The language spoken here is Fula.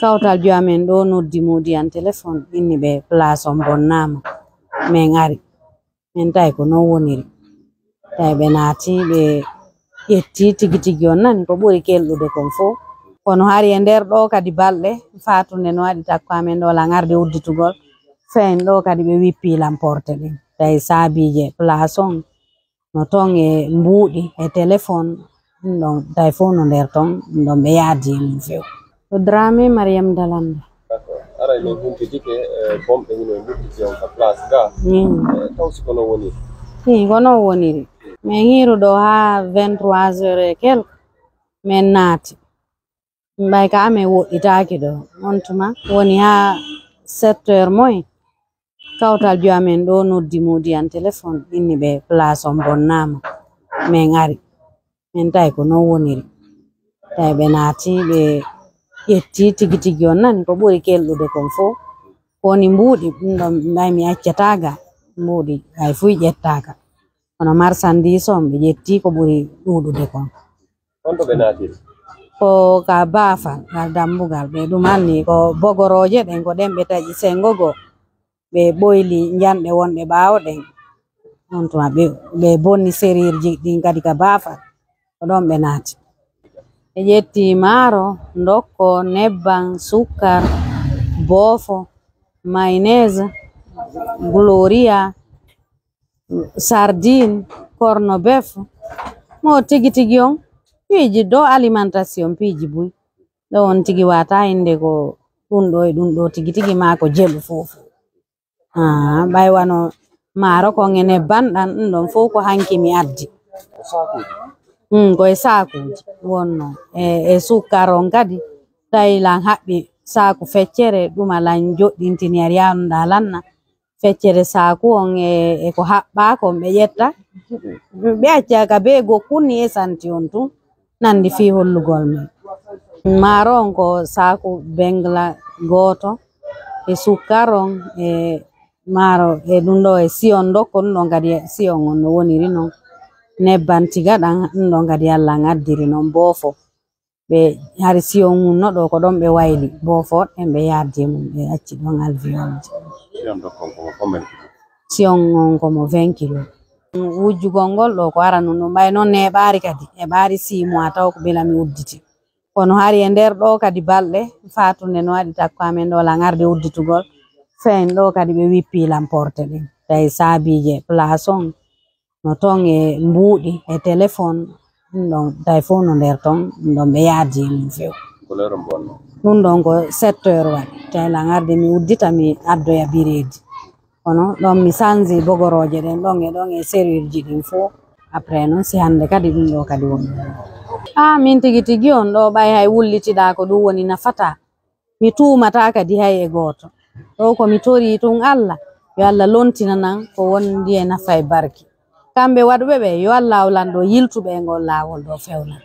kawtal jo amen ɗo noddi modi an téléphone inni ɓe place on bonnama min ari min tawi ko non woniri tawi ɓe naati ɓe ƴetti tigi tigi on nani ko ɓuri kelɗude kon fof kono hari e nder ɗo kadi balɗe fatunde no waɗi takko amen ɗo la garde udditugol fein ɗo kadi ɓe wippi lamporte ɗin tawi saabije place on no ton e mbuuɗi e téléphone ɗon tawi fof no nder ton ɗon ɓe yaadi mum few to Dramé Mariam Dalanda. Ara no humpitike bomɓe hino luttiti on ka place ga tawsi kono woniri kono woniri min hiru ɗo ha 23h et quelque min naati mbay ka amen woɗɗitaki ɗo on tuma woni ha 7h moy kawtal jo amen ɗo noddi modi an téléphone inni ɓe place on bonnama min ari min tawi ko non woniri tawi ɓe naati ɓe ƴetti tigi tigi on nani ko ɓuri kelɗude kon fof koni mbuuɗi ɗum mbay mi accataga mbuuɗi hay fuy ƴettaka kono marchandise on ɓe ƴetti ko ɓuri ɗuɗude kon onto ɓe naatiri ko ka baafal ka dambugal ɓe ɗum anni ko bogoroje ɗen ko ɗen ɓe taƴi sengogo ɓe ɓoyli janɗe wonɗe ɓaawo ɗen on tuma ɓe bonni sérirji ɗin kadi ka baafal ko ɗon ɓe naati ɓe ƴetti maaro ndokko nebban sukkar boofo mayonnaise gloria sardine corno beef mo tigi tigi on piiji do alimentation piiji buy ɗo on tigi wata inde ko ɗum ɗo e ɗum ɗo tigi tigi ma ko jelu foofu ɓay wano maaro kon e nebban ɗan ɗum ɗon fof ko hanki mi addi koye sakuji wonno e sukkar on kadi tawi lan haɓɓi saku feccere ɗum alan joɗɗintini ar yanuɗa lanna feccere saku on e ko haɓɓa kon ɓe ƴetta ɓe accaka be gokkunni e santi on tun nandi fi hollugol men maaro on ko saku bengla goto e sukkar on e maaro e ɗum ɗo e siyon dokko ɗum ɗon kadi siyon on no woniri noon nebban tiga ɗan ɗum ɗon kadi Allah addiri noon boofo ɓe hari siyon mum no ɗo ko ɗon ɓe wayli boofo ɗen ɓe yaddi mum ɓe acci ɗon alvionji siyon on komo 20 kilos wujjugol ngol ɗo ko ara nun ɗum ɓay noon neɓaari kadi e ɓaari 6 mois taw ko bila mi udditi kono hari e nder ɗo kadi balɗe fatunde no waɗi takko amen ɗo la garde udditugol fein ɗo kadi ɓe wippi lamporte ɗin tawi saabije place on no ton e mbuuɗi e téléphone ɗum tawi fof no nder ton ɗon ɓe yaadi mum few ɗum ɗon ko 7h waɗi tawi la garde mi uddita mi addoya bireedi kono ɗon mi sanzi bogoroje ɗen ɗon e sérirji ɗin fof après noon si hande kadi ɗum ɗo kadi woni min tigi tigi on ɗo ɓay hay wullitiɗa ko ɗum woni nafata mi tumata kadi hay e goto ɗo ko mi tori tun Allah yo Allah lontina nan ko wondi e nafa e barki kamɓe waɗuɓe ɓe yo Allah awlan ɗo yiltuɓe e ngol lawol ɗo fewna